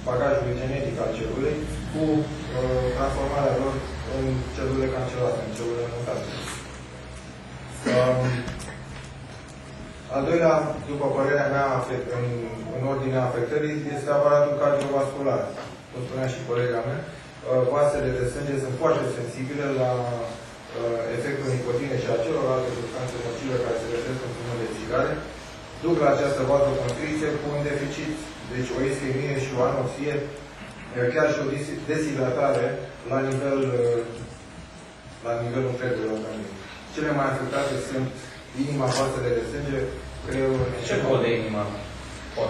bagajului genetic al celulei cu transformarea lor în celule canceroase, în celule mutate. Al doilea, după părerea mea, în ordinea afectării, este aparatul cardiovascular. Cum spunea și colega mea, vasele de sânge sunt foarte sensibile la efectul nicotinei și a celorlalte substanțe nocive care se găsesc în fumul de țigare, duc la această vazoconstricție cu un deficit, deci o ischemie și o anoxie, chiar și o deshidratare la nivelul întregului organism. Cele mai afectate sunt inima, vasele de sânge, creierul. Ce boli de inimă?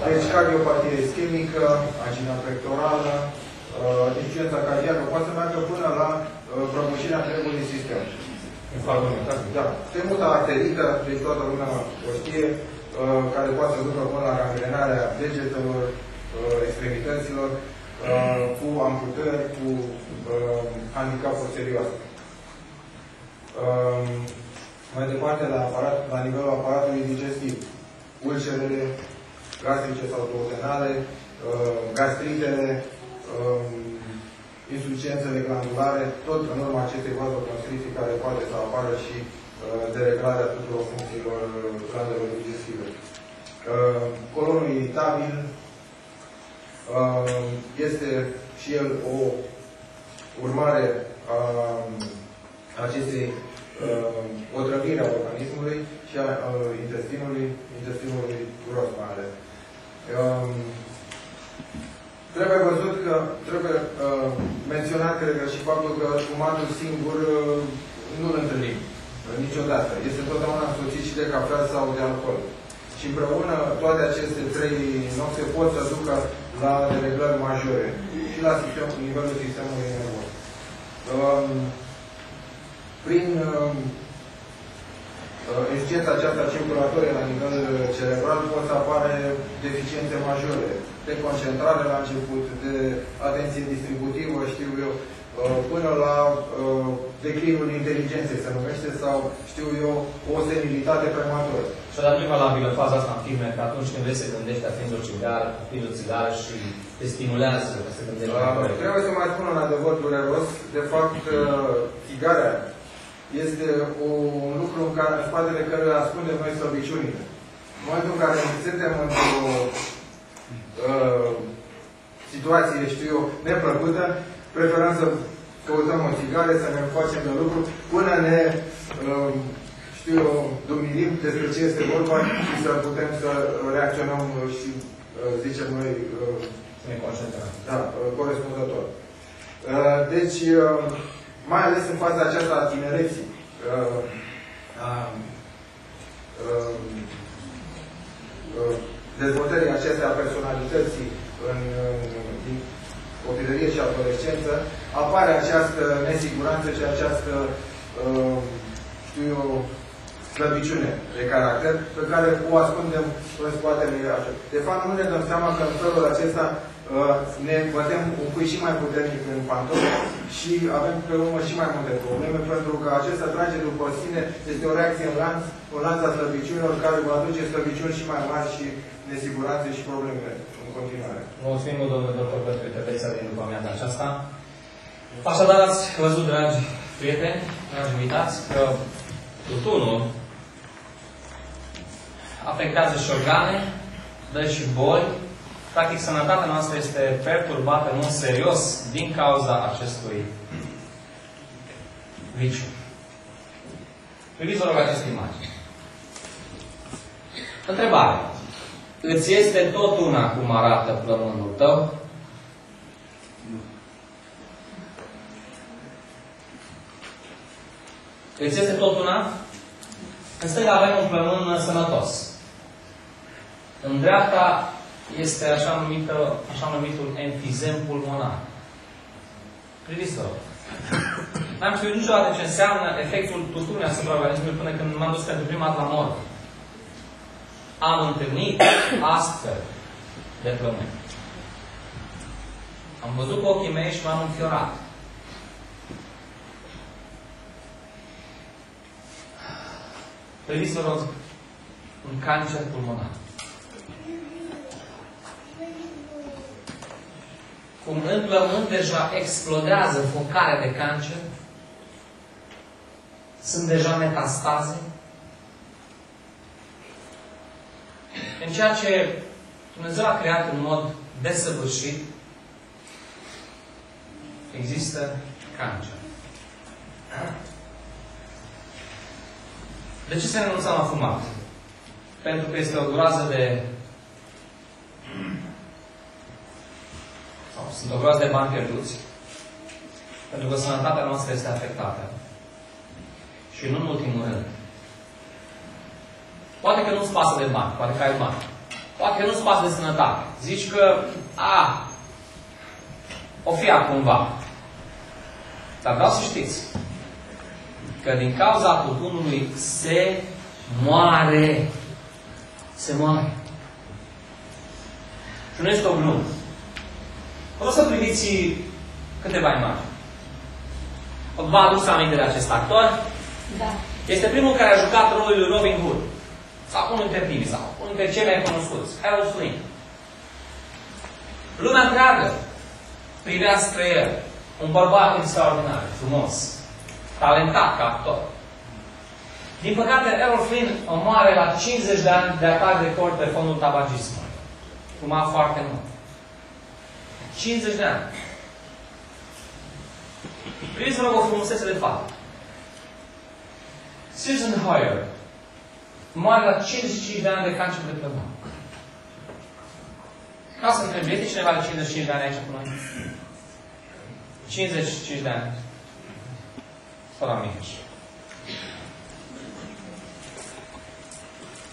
Deci cardiopatie ischemică, angina pectorală, insuficiența cardiacă, poate să meargă până la prăbușirea întregului sistem. Da. Temuta arterică, deci toată lumea o știe, care poate să ducă până la gangrenarea degetelor, extremităților, cu amputări, cu handicapuri serioase. Mai departe, la nivelul aparatului digestiv, ulcerele gastrice sau duodenale, gastritele, insuficiențele glandulare, tot în urma acestei vazoconstricții care poate să apară și dereglarea tuturor funcțiilor glandelor digestive. Colonul iritabil este și el o urmare a acestei otrăvire a organismului și a intestinului gros mai ales. Trebuie menționat, cred că, și faptul că fumatul singur nu-l întâlnim niciodată. Este totdeauna însoțit și de cafea sau de alcool. Și împreună toate aceste trei noxe pot să ducă la dereglări majore și la nivelul sistemului nervos. Prin insuficiența aceasta circulatorie la nivel cerebral pot să apare deficiențe majore, de concentrare la început, de atenție distributivă, știu eu, până la declinul inteligenței, se numește, sau, știu eu, o senilitate prematură. Și dar nu e valabilă faza asta în filme, că atunci când vrei să gândești atinzi o țigară și te stimulează să se gândești. Trebuie să mai spun un adevăr dureros. De fapt, țigarea este un lucru în spatele căruia ascundem noi slăbiciunile. În momentul în care suntem într-o situație, știu eu, neplăcută, preferăm să căutăm o țigară, să ne facem de lucru, până ne, știu eu, dumilim despre ce este vorba și să putem să reacționăm și, zicem noi, ne concentrăm. Da, corespunzător. Deci, mai ales în faza aceasta a tinereții, dezvoltării acestea a personalității în copilărie și adolescență, apare această nesiguranță și această, știu eu, slăbiciune de caracter, pe care o ascundem în spatele așa. De fapt, nu ne dăm seama că în felul acesta ne bătem un cui și mai puternic în pantofi și avem pe urmă și mai multe probleme, pentru că acesta trage după sine, este o reacție în lanț, un lanț a slăbiciunilor care va aduce slăbiciuni și mai mari și nesiguranțe și probleme în continuare. Mulțumim, domnule doctor, pentru intervenția din după amiaza aceasta. Așadar, ați văzut, dragi prieteni, dragi invitați, că tutunul afectează și organe, dă și boli. Practic, sănătatea noastră este perturbată în mod serios din cauza acestui viciu. Priviți, vă rog, această imagine. Întrebare. Îți este tot una cum arată plămânul tău? Îți este tot una? În stânga avem un plămân sănătos. În dreapta este așa numitul enfizem pulmonar. Priviți-vă. N-am știut niciodată ce înseamnă efectul tutunului asupra organismului până când m-am dus pentru prima dată la morg. Am întâlnit astfel de plămâni. Am văzut cu ochii mei și m-am înfiorat. Priviți, vă rog, un cancer pulmonar. cum în plămâni deja explodează focare de cancer, sunt deja metastaze, în ceea ce Dumnezeu a creat în mod desăvârșit, există cancer. De ce să renunțăm la fumat? Pentru că este o groază de... sunt o groază de bani pierduți. Pentru că sănătatea noastră este afectată. Și nu în ultimul rând. Poate că nu-ți pasă de bani, poate că ai bani. Poate că nu-ți pasă de sănătate. Zici că, o fi cumva. Dar vreau să știți că din cauza tutunului se moare. Se moare. Și nu este o glumă. Vreau să priviți câteva imagini. Vă aduceți aminte de acest actor? Da. Este primul care a jucat rolul lui Robin Hood. Sau unul dintre primii, sau unul dintre cei mai cunoscuți. Errol Flynn. Lumea întreagă privea spre el. Un bărbat extraordinar, frumos, talentat ca actor. Din păcate, Errol Flynn omoare la 50 de ani de atac de record pe fondul tabagismului. Fuma foarte mult. 50 de ani. Priviți, vă rog, o frumusețe de fapt. Susan Hoyer moare la 55 de ani de cancer de plămân. Ca să întreb, este cineva de 55 de ani aici cu noi? 55 de ani. Fără Miheș.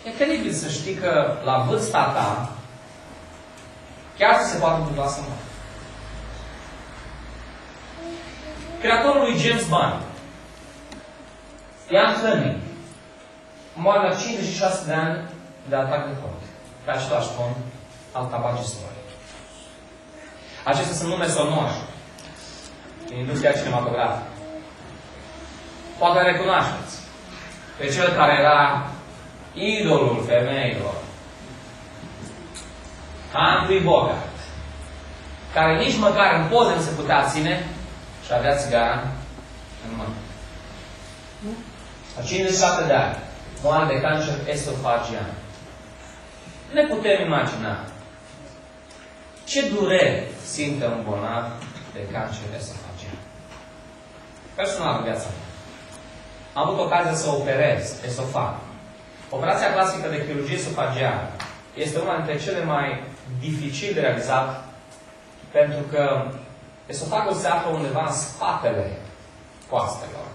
E teribil să știi că la vârsta ta chiar se poate întâmpla să moară. Creatorul lui James Bond, Ian Fleming, moare la 56 de ani de atac de cord. Pe același fond al tabagismului. Acestea sunt nume sonoase din industria cinematografică. Poate recunoașteți pe cel care era idolul femeilor, Humphrey Bogart, care nici măcar în poze nu se putea ține și avea țigara în mână. La 57 de ani moare de cancer esofagian. Ne putem imagina ce durere simte un bolnav de cancer esofagian. Personal în viața mea am avut ocazia să operez esofag. Operația clasică de chirurgie esofagiană este una dintre cele mai dificil de realizat, pentru că esofagul se află undeva în spatele coastelor.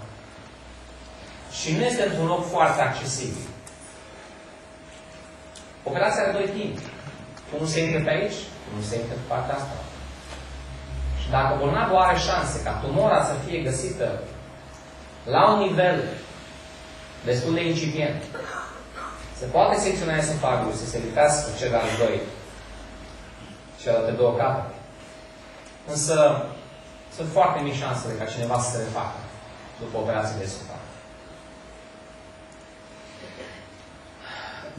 Și nu este într-un loc foarte accesibil. Operația are doi timpi. Unul se intre pe aici, unul se intre pe partea asta. Și dacă bolnavul are șanse ca tumora să fie găsită la un nivel destul de incipient, se poate secționa esofagul, să se lipească celelalte două capete. Însă sunt foarte mici șansele ca cineva să se refacă după operație de esofag.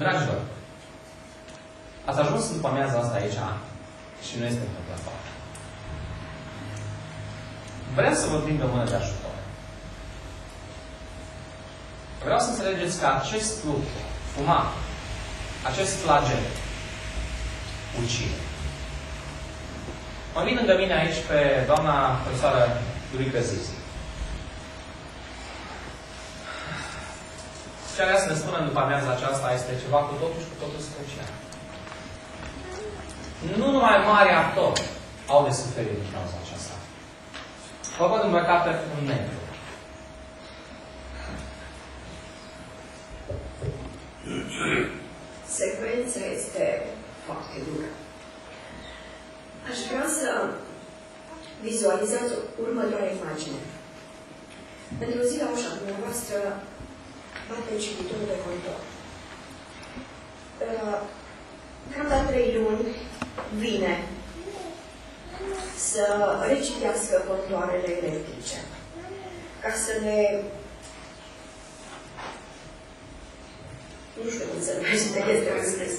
Dragilor, ați ajuns după amiaza asta aici și nu este întâmplător. Vrem să vă prindă o mână de ajutor. Vreau să înțelegeți că acest lucru, fumat, acest flagel, ucide. Mă vin lângă mine aici pe doamna profesoară Iurica Zizi. Ce vrea să ne spunem după amiaza aceasta este ceva cu totul și cu totul special. Nu numai mari actori au de suferit din cauza aceasta. Vă văd îmbrăcate în negru. Secvența este foarte dură. Aș vrea să vizualizați următoarea imagine. Într-o zi la ușa dumneavoastră bate cititorul de contor. Cam la 3 luni vine să recitească contoarele electrice ca să le nu știu cum se numește, este un scris.